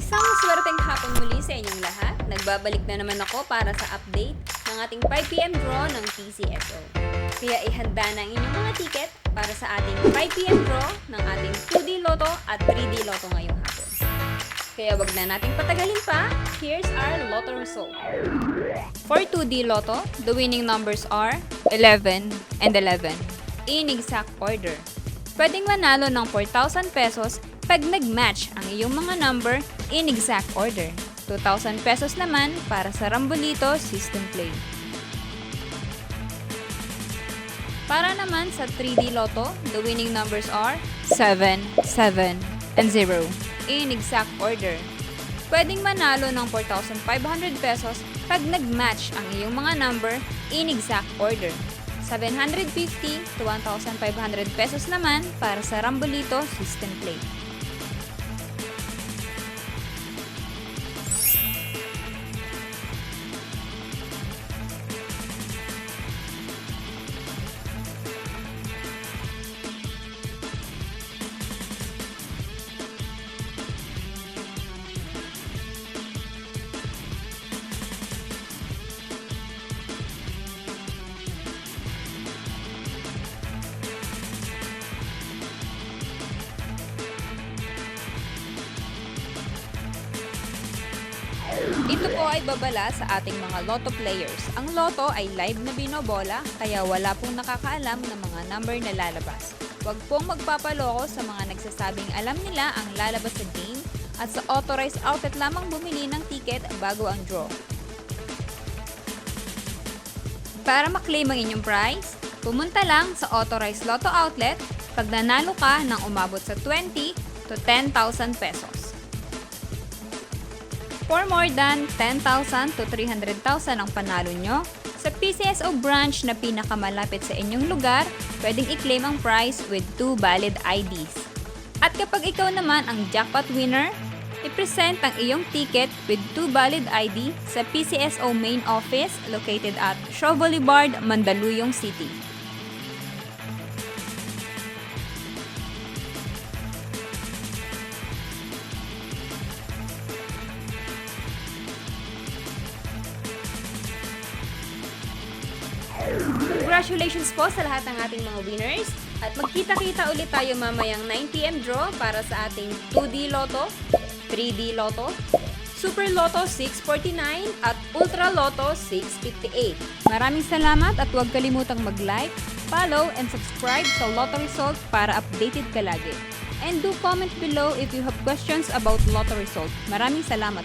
Isang swerteng hapon muli sa inyong lahat. Nagbabalik na naman ako para sa update ng ating 5pm draw ng PCSO. Kaya ihanda na ang inyong mga ticket para sa ating 5pm draw ng ating 2D Lotto at 3D Lotto ngayong hapon. Kaya wag na nating patagalin pa, here's our Lotto result. For 2D Lotto, the winning numbers are 11 and 11 in exact order. Pwedeng manalo ng 4,000 pesos pag nag-match ang iyong mga number in exact order. 2,000 pesos naman para sa Rambolito System Play. Para naman sa 3D Lotto, the winning numbers are 7, 7, and 0 in exact order. Pwedeng manalo ng 4,500 pesos pag nag-match ang iyong mga number in exact order. 750 to 1,500 pesos naman para sa Rambolito System Play. Ito po ay babala sa ating mga Lotto players. Ang Lotto ay live na binobola, kaya wala pong nakakaalam ng mga number na lalabas. Huwag pong magpapaloko sa mga nagsasabing alam nila ang lalabas sa game at sa authorized outlet lamang bumili ng ticket bago ang draw. Para maklaim ang inyong prize, pumunta lang sa authorized Lotto outlet pag nanalo ka ng umabot sa 20 to 10,000 pesos. For more than 10,000 to 300,000 ang panalo nyo, sa PCSO branch na pinakamalapit sa inyong lugar, pwedeng i-claim ang prize with 2 valid IDs. At kapag ikaw naman ang jackpot winner, i-present ang iyong ticket with 2 valid ID sa PCSO main office located at Shaw Boulevard, Mandaluyong City. Congratulations po sa lahat ng ating mga winners at magkita-kita ulit tayo mamayang 9pm draw para sa ating 2D Lotto, 3D Lotto, Super Lotto 649 at Ultra Lotto 658. Maraming salamat at huwag kalimutang mag-like, follow, and subscribe sa Lotto Result para updated ka lagi. And do comment below if you have questions about Lotto Result. Maraming salamat.